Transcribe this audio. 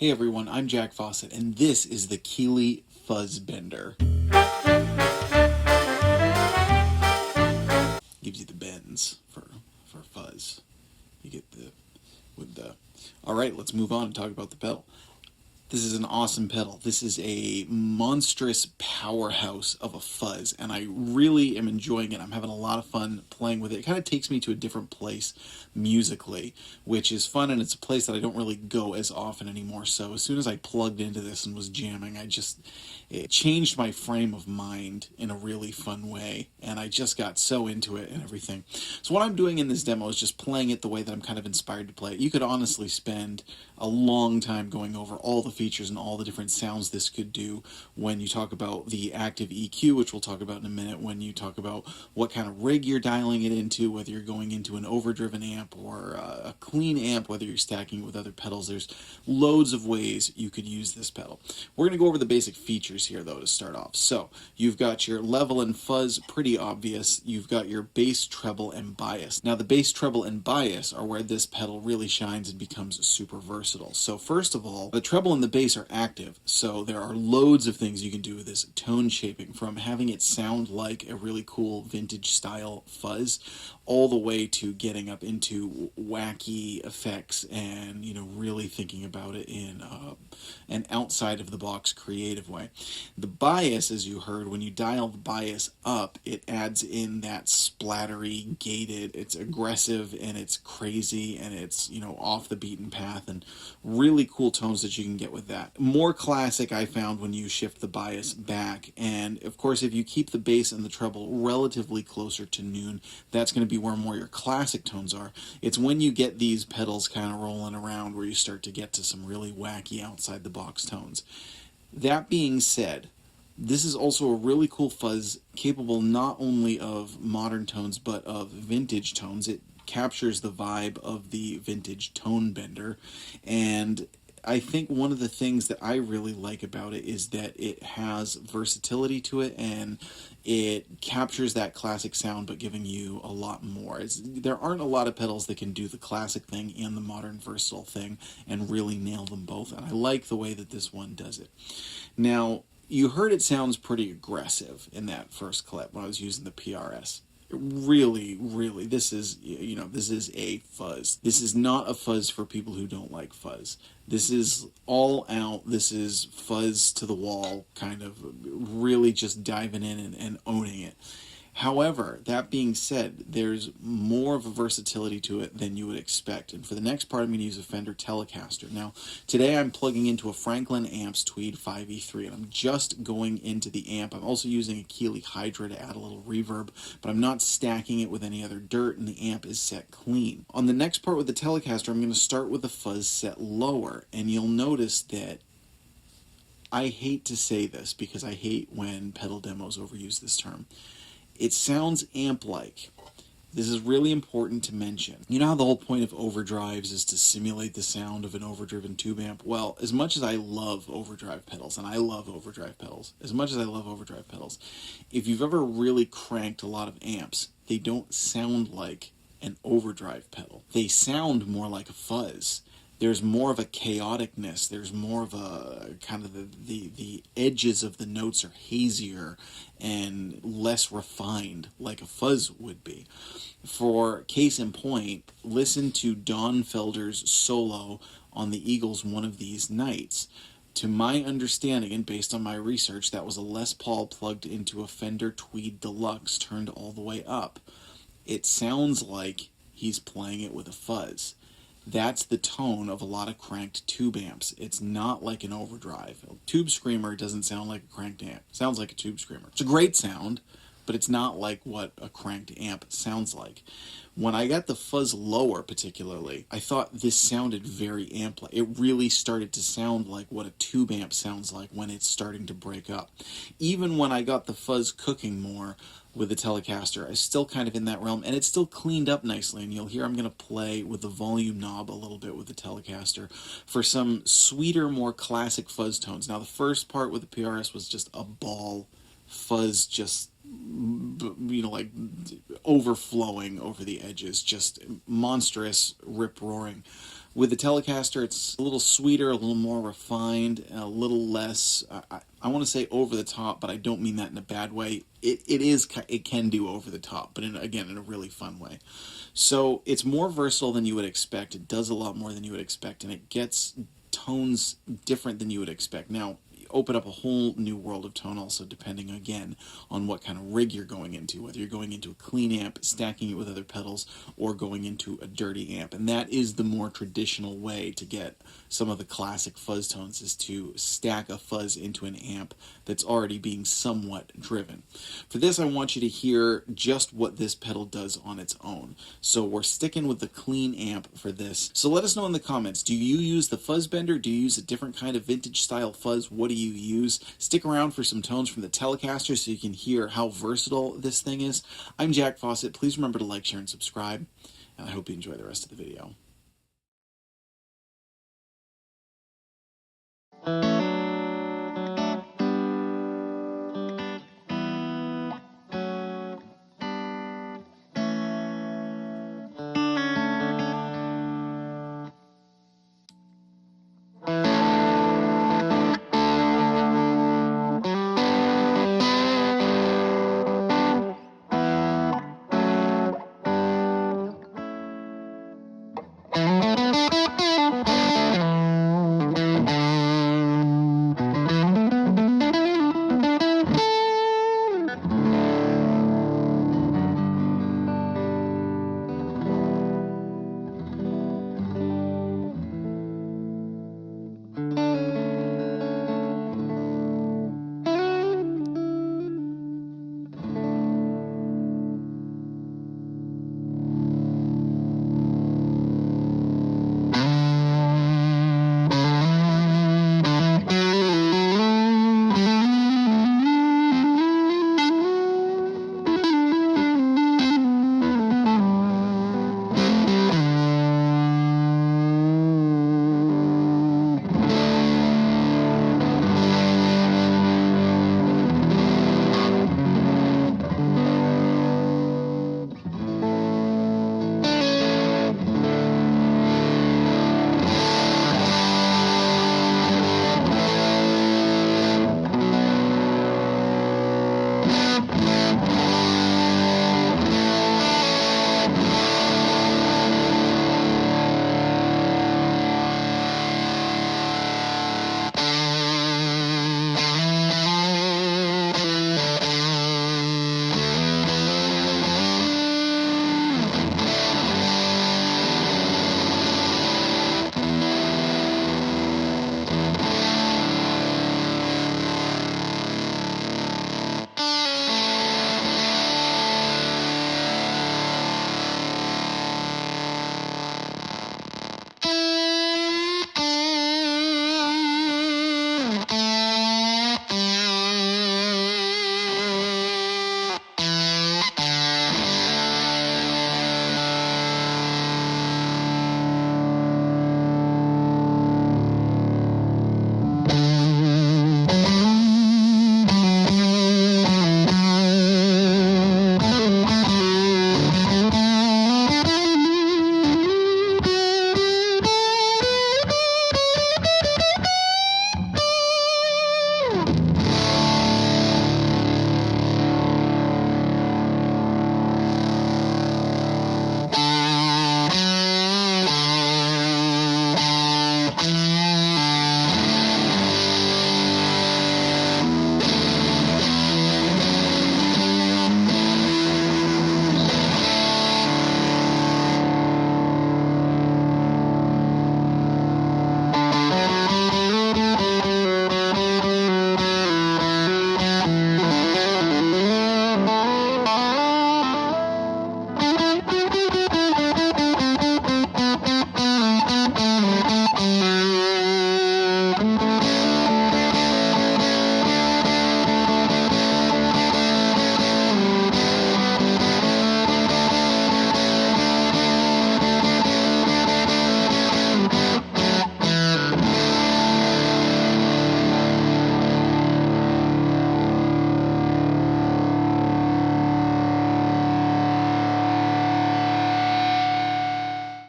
Hey everyone, I'm Jack Fossett, and this is the Keeley Fuzz Bender. Gives you the bends for fuzz. You get the. All right, let's move on and talk about the pedal. This is an awesome pedal. This is a monstrous powerhouse of a fuzz, and I really am enjoying it. I'm having a lot of fun playing with it. It kind of takes me to a different place musically, which is fun, and it's a place that I don't really go as often anymore. So as soon as I plugged into this and was jamming, it changed my frame of mind in a really fun way, and I just got so into it and everything. So what I'm doing in this demo is just playing it the way that I'm kind of inspired to play it. You could honestly spend a long time going over all the features and all the different sounds this could do when you talk about the active EQ, which we'll talk about in a minute, when you talk about what kind of rig you're dialing it into, whether you're going into an overdriven amp or a clean amp, whether you're stacking it with other pedals. There's loads of ways you could use this pedal. We're going to go over the basic features here, though, to start off. So you've got your level and fuzz, pretty obvious. You've got your bass, treble, and bias. Now, the bass, treble, and bias are where this pedal really shines and becomes super versatile. So first of all, the treble and the bass are active, so there are loads of things you can do with this. Tone shaping, from having it sound like a really cool vintage style fuzz, all the way to getting up into wacky effects and, you know, really thinking about it in an outside of the box creative way. The bias, as you heard, when you dial the bias up, it adds in that splattery, gated, it's aggressive and it's crazy and it's, you know, off the beaten path, and really cool tones that you can get with that. More classic, I found, when you shift the bias back, and of course if you keep the bass and the treble relatively closer to noon, that's going to be where more your classic tones are. It's when you get these pedals kind of rolling around where you start to get to some really wacky outside the box tones. That being said, this is also a really cool fuzz, capable not only of modern tones but of vintage tones. It captures the vibe of the vintage tone bender, and I think one of the things that I really like about it is that it has versatility to it, and it captures that classic sound but giving you a lot more. There aren't a lot of pedals that can do the classic thing and the modern versatile thing and really nail them both, and I like the way that this one does it. Now, you heard it sounds pretty aggressive in that first clip when I was using the PRS. Really, this is, you know, this is a fuzz. This is not a fuzz for people who don't like fuzz. This is all out, this is fuzz to the wall, kind of really just diving in and owning it. However, that being said, there's more of a versatility to it than you would expect. And for the next part, I'm going to use a Fender Telecaster. Now, today I'm plugging into a Franklyn Amps Tweed 5E3, and I'm just going into the amp. I'm also using a Keeley Hydra to add a little reverb, but I'm not stacking it with any other dirt, and the amp is set clean. On the next part with the Telecaster, I'm going to start with the fuzz set lower, and you'll notice that I hate to say this because I hate when pedal demos overuse this term. It sounds amp-like. This is really important to mention. You know how the whole point of overdrives is to simulate the sound of an overdriven tube amp? Well, as much as I love overdrive pedals, and I love overdrive pedals, if you've ever really cranked a lot of amps, they don't sound like an overdrive pedal. They sound more like a fuzz. There's more of a chaoticness, there's more of a kind of the edges of the notes are hazier and less refined, like a fuzz would be. For case in point, listen to Don Felder's solo on the Eagles' One of These Nights. To my understanding, and based on my research, that was a Les Paul plugged into a Fender Tweed Deluxe turned all the way up. It sounds like he's playing it with a fuzz. That's the tone of a lot of cranked tube amps. It's not like an overdrive. A tube screamer doesn't sound like a cranked amp. It sounds like a tube screamer. It's a great sound, but it's not like what a cranked amp sounds like. When I got the fuzz lower particularly, I thought this sounded very amp-like. It really started to sound like what a tube amp sounds like when it's starting to break up. Even when I got the fuzz cooking more with the Telecaster, I was still kind of in that realm, and it's still cleaned up nicely, and you'll hear I'm going to play with the volume knob a little bit with the Telecaster for some sweeter, more classic fuzz tones. Now, the first part with the PRS was just a ball fuzz, just, you know, like overflowing over the edges, just monstrous rip-roaring. With the Telecaster, it's a little sweeter, a little more refined, a little less, I want to say over the top, but I don't mean that in a bad way. It can do over the top, but again, in a really fun way. So it's more versatile than you would expect. It does a lot more than you would expect, and it gets tones different than you would expect. Now, open up a whole new world of tone also, depending again on what kind of rig you're going into, whether you're going into a clean amp, stacking it with other pedals, or going into a dirty amp. And that is the more traditional way to get some of the classic fuzz tones, is to stack a fuzz into an amp that's already being somewhat driven. For this, I want you to hear just what this pedal does on its own. So we're sticking with the clean amp for this. So let us know in the comments, do you use the Fuzz Bender? Do you use a different kind of vintage style fuzz? What do you use? Stick around for some tones from the Telecaster so you can hear how versatile this thing is. I'm Jack Fossett. Please remember to like, share, and subscribe, and I hope you enjoy the rest of the video.